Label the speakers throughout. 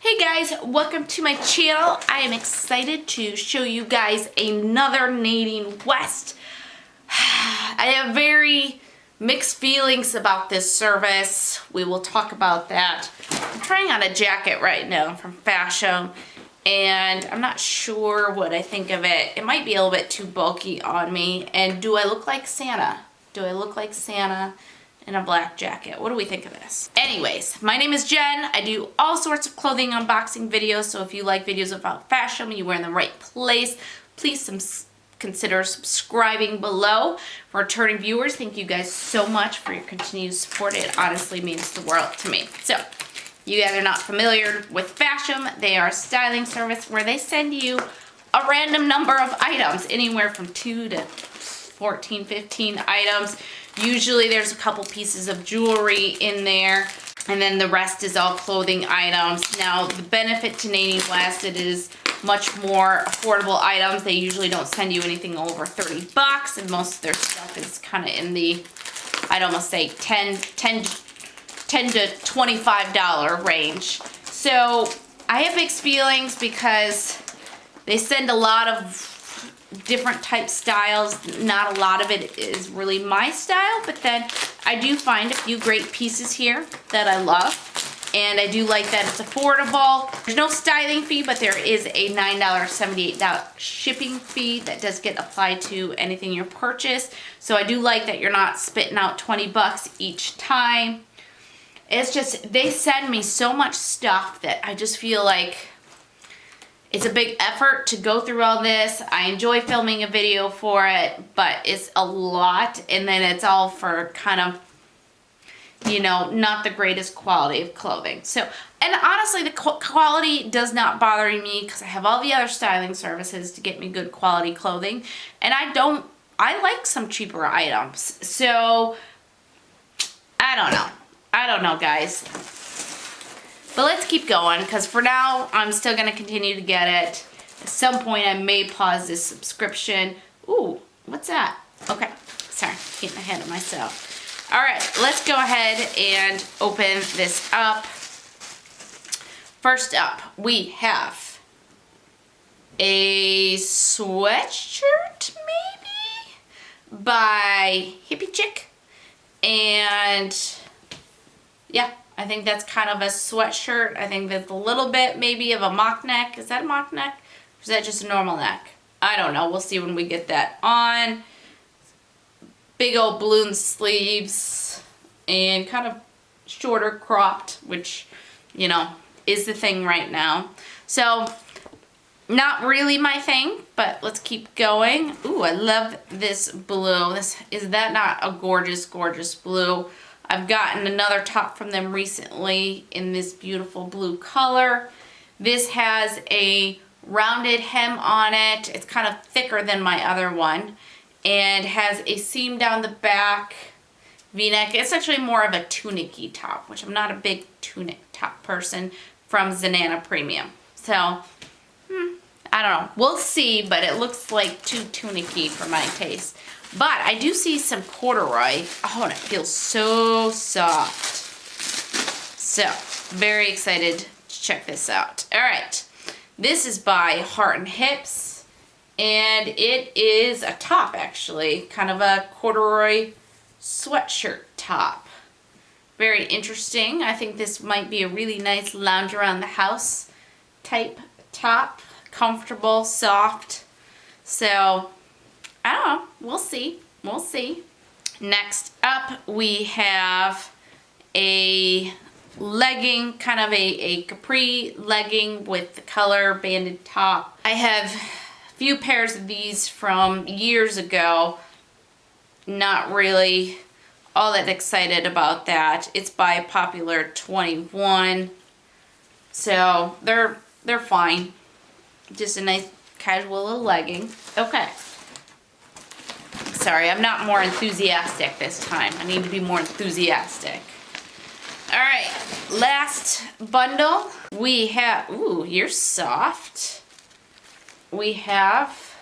Speaker 1: Hey guys, welcome to my channel. I am excited to show you guys another Nadine West. I have very mixed feelings about this service. We will talk about that. I'm trying on a jacket right now from Fashion and I'm not sure what I think of it. It might be a little bit too bulky on me. And do I look like Santa? Do I look like Santa in a black jacket? What do we think of this? Anyways, my name is Jen. I do all sorts of clothing unboxing videos, so if you like videos about fashion and you are in the right place, please consider subscribing below. For returning viewers, thank you guys so much for your continued support. It honestly means the world to me. So, you guys are not familiar with Fashion. They are a styling service where they send you a random number of items, anywhere from 2 to 14, 15 items. Usually there's a couple pieces of jewelry in there, and then the rest is all clothing items. Now, the benefit to Nadine West, it is much more affordable items. They usually don't send you anything over 30 bucks, and most of their stuff is kind of in the, I'd almost say $10 to $25 range. So I have mixed feelings because they send a lot of different type styles. Not a lot of it is really my style, but then I do find a few great pieces here that I love, and I do like that it's affordable. There's no styling fee, but there is a $9.78 shipping fee that does get applied to anything you purchase. So I do like that you're not spitting out 20 bucks each time. It's just, they send me so much stuff that I just feel like it's a big effort to go through all this. I enjoy filming a video for it, but it's a lot, and then it's all for kind of, you know, not the greatest quality of clothing. So, and honestly, the quality does not bother me because I have all the other styling services to get me good quality clothing, and I like some cheaper items. So, I don't know, guys. But let's keep going, because for now, I'm still going to continue to get it. At some point, I may pause this subscription. Ooh, what's that? Okay, sorry, getting ahead of myself. All right, let's go ahead and open this up. First up, we have a sweatshirt, maybe, by Hippie Chick. And yeah, I think that's kind of a sweatshirt. I think that's a little bit maybe of a mock neck. Is that a mock neck? Or is that just a normal neck? I don't know. We'll see when we get that on. Big old balloon sleeves and kind of shorter cropped, which, you know, is the thing right now. So, not really my thing, but let's keep going. Ooh, I love this blue. Is that not a gorgeous, gorgeous blue? I've gotten another top from them recently in this beautiful blue color. This has a rounded hem on it. It's kind of thicker than my other one, and has a seam down the back, V-neck. It's actually more of a tunic-y top, which I'm not a big tunic top person, from Zenana Premium. So, I don't know. We'll see, but it looks like too tunic-y for my taste. But I do see some corduroy. Oh, and it feels so soft. So, very excited to check this out. All right. This is by Heart and Hips. And it is a top, actually. Kind of a corduroy sweatshirt top. Very interesting. I think this might be a really nice lounge around the house type top. Comfortable, soft. So, I don't know. We'll see. We'll see. Next up, we have a legging, kind of a capri legging with the color banded top. I have a few pairs of these from years ago. Not really all that excited about that. It's by Popular 21. So, they're fine. Just a nice casual little legging. Okay. Sorry, I'm not more enthusiastic this time. I need to be more enthusiastic. Alright, last bundle. We have, ooh, you're soft. We have,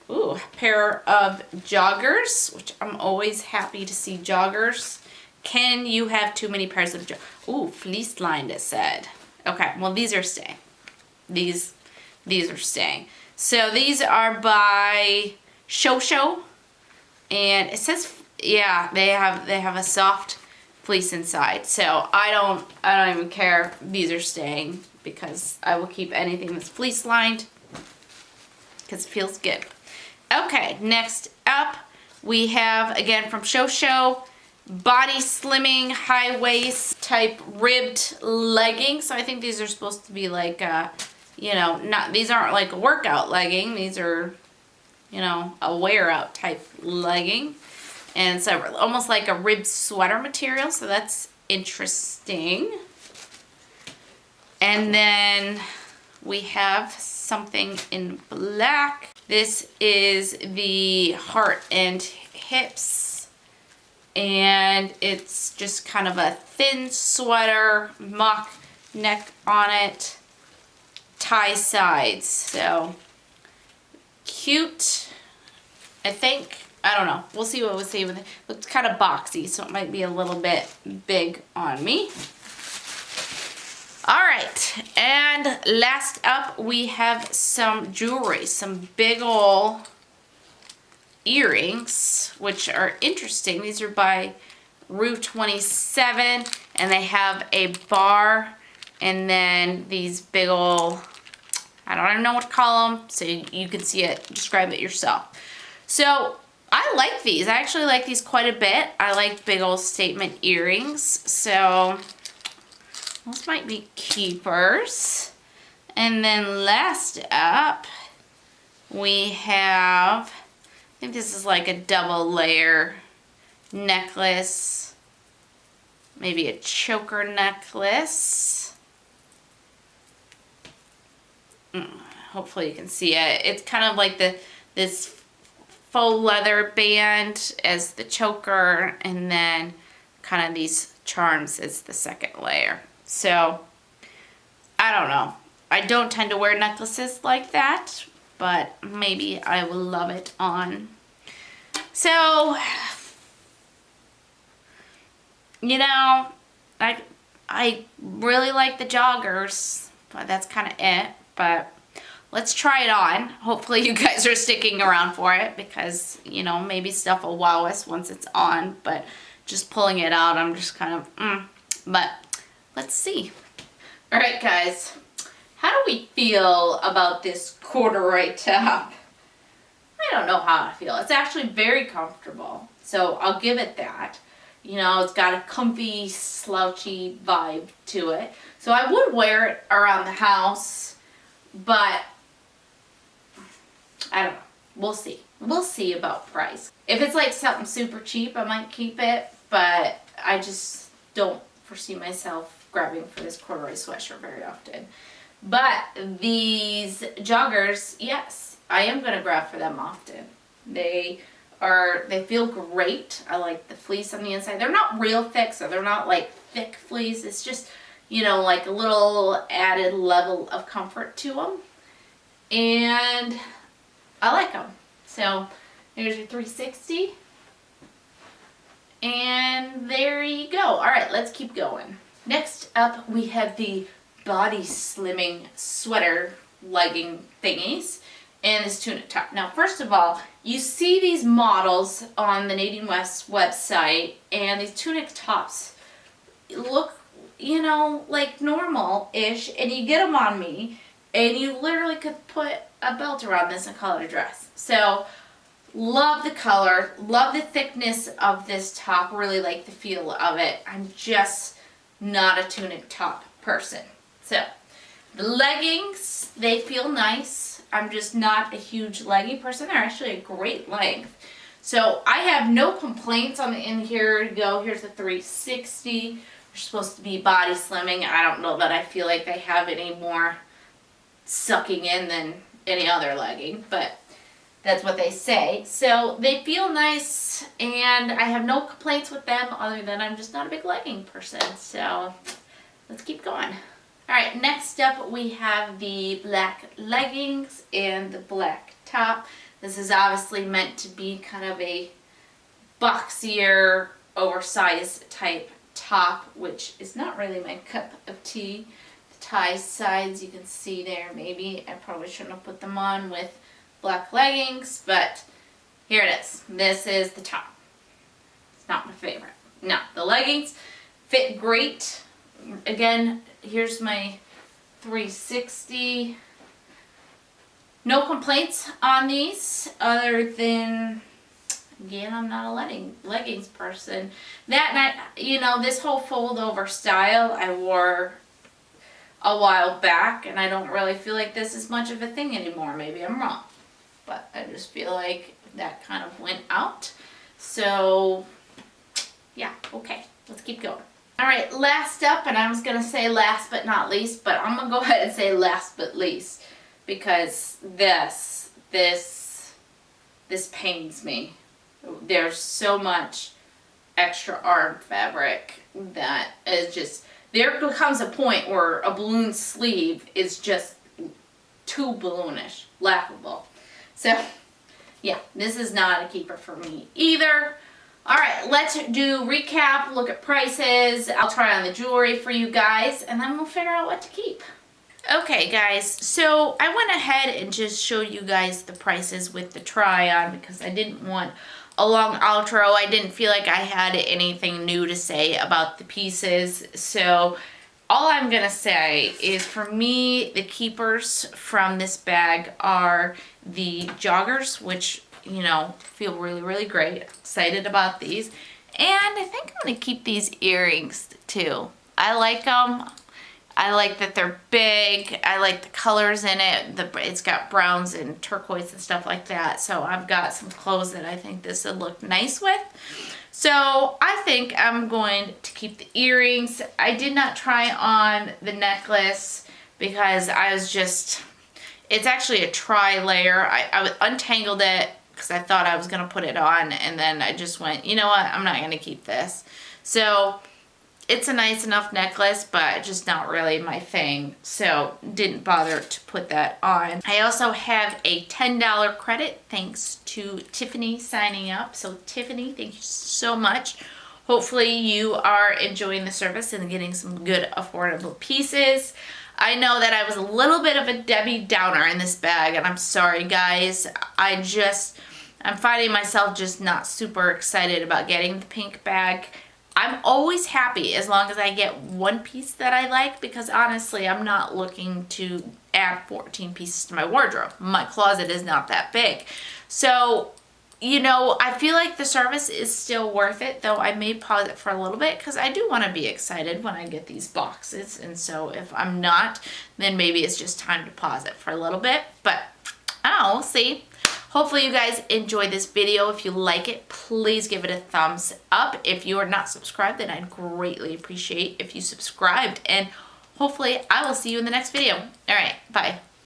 Speaker 1: ooh, a pair of joggers, which I'm always happy to see joggers. Can you have too many pairs of joggers? Ooh, fleece lined, it said. Okay, well these are staying. These are staying. So these are by Shosho, and it says, yeah, they have a soft fleece inside. So I don't even care. These are staying because I will keep anything that's fleece lined because it feels good. Okay, next up we have, again from Shosho, body slimming high waist type ribbed leggings. So I think these are supposed to be like you know, these aren't like a workout legging. These are, you know, a wear out type legging. And so almost like a ribbed sweater material. So that's interesting. And then we have something in black. This is the heart and hips. And it's just kind of a thin sweater, mock neck on it, tie sides. So cute, I think. I don't know. We'll see what we see with it. Looks kind of boxy, so it might be a little bit big on me. All right, and last up we have some jewelry, some big ol' earrings, which are interesting. These are by Rue 27, and they have a bar, and then these big ol', I don't even know what to call them, so you can see it, describe it yourself. So I like these. I actually like these quite a bit. I like big ol' statement earrings, so those might be keepers. And then last up, we have, I think this is like a double layer necklace, maybe a choker necklace. Hopefully you can see it. It's kind of like this faux leather band as the choker, and then kind of these charms as the second layer. So, I don't know. I don't tend to wear necklaces like that, but maybe I will love it on. So, you know, I really like the joggers, but that's kind of it. But let's try it on. Hopefully you guys are sticking around for it because, you know, maybe stuff will wow us once it's on, but just pulling it out, I'm just kind of, but let's see. All right, guys, how do we feel about this corduroy top? I don't know how I feel. It's actually very comfortable, so I'll give it that. You know, it's got a comfy, slouchy vibe to it. So I would wear it around the house, but I don't know. We'll see. We'll see about price. If it's like something super cheap, I might keep it, but I just don't foresee myself grabbing for this corduroy sweatshirt very often. But these joggers, yes, I am going to grab for them often. They feel great. I like the fleece on the inside. They're not real thick, so they're not like thick fleece. It's just, you know, like a little added level of comfort to them. And I like them. So here's your 360. And there you go. All right, let's keep going. Next up, we have the body slimming sweater legging thingies and this tunic top. Now, first of all, you see these models on the Nadine West website, and these tunic tops look, you know, like normal-ish, and you get them on me, and you literally could put a belt around this and call it a dress. So, love the color, love the thickness of this top, really like the feel of it. I'm just not a tunic top person. So, the leggings, they feel nice. I'm just not a huge leggy person. They're actually a great length. So, I have no complaints on the in here to go. Here's the 360. They're supposed to be body slimming. I don't know that I feel like they have any more sucking in than any other legging, but that's what they say. So they feel nice, and I have no complaints with them other than I'm just not a big legging person. So let's keep going. All right, next up we have the black leggings and the black top. This is obviously meant to be kind of a boxier, oversized type top, which is not really my cup of tea. The tie sides. You can see there, maybe. I probably shouldn't have put them on with black leggings, but here it is. This is the top. It's not my favorite. No, the leggings fit great. Again, here's my 360. No complaints on these other than, again, I'm not a leggings person. That night, you know, this whole fold over style I wore a while back, and I don't really feel like this is much of a thing anymore. Maybe I'm wrong, but I just feel like that kind of went out. So yeah, okay, let's keep going. All right, last up, and I was gonna say last but not least, but I'm gonna go ahead and say last but least, because this pains me. There's so much extra arm fabric that is just, there becomes a point where a balloon sleeve is just too balloonish, laughable. So yeah, this is not a keeper for me either. All right, let's do recap, look at prices. I'll try on the jewelry for you guys, and then we'll figure out what to keep. Okay guys, so I went ahead and just showed you guys the prices with the try-on because I didn't want a long outro. I didn't feel like I had anything new to say about the pieces. So all I'm gonna say is, for me, the keepers from this bag are the joggers, which, you know, feel really, really great. Excited about these. And I think I'm gonna keep these earrings too. I like them. I like that they're big. I like the colors in it. It's got browns and turquoise and stuff like that. So I've got some clothes that I think this would look nice with. So I think I'm going to keep the earrings. I did not try on the necklace because I was just, it's actually a tri-layer. I untangled it because I thought I was going to put it on, and then I just went, you know what, I'm not going to keep this. So it's a nice enough necklace, but just not really my thing. So didn't bother to put that on. I also have a $10 credit thanks to Tiffany signing up. So Tiffany, thank you so much. Hopefully you are enjoying the service and getting some good affordable pieces. I know that I was a little bit of a Debbie Downer in this bag, and I'm sorry guys. I'm finding myself just not super excited about getting the pink bag. I'm always happy as long as I get one piece that I like, because honestly, I'm not looking to add 14 pieces to my wardrobe. My closet is not that big. So, you know, I feel like the service is still worth it, though I may pause it for a little bit because I do want to be excited when I get these boxes. And so if I'm not, then maybe it's just time to pause it for a little bit. But I don't know, we'll see. Hopefully you guys enjoyed this video. If you like it, please give it a thumbs up. If you are not subscribed, then I'd greatly appreciate if you subscribed. And hopefully I will see you in the next video. All right, bye.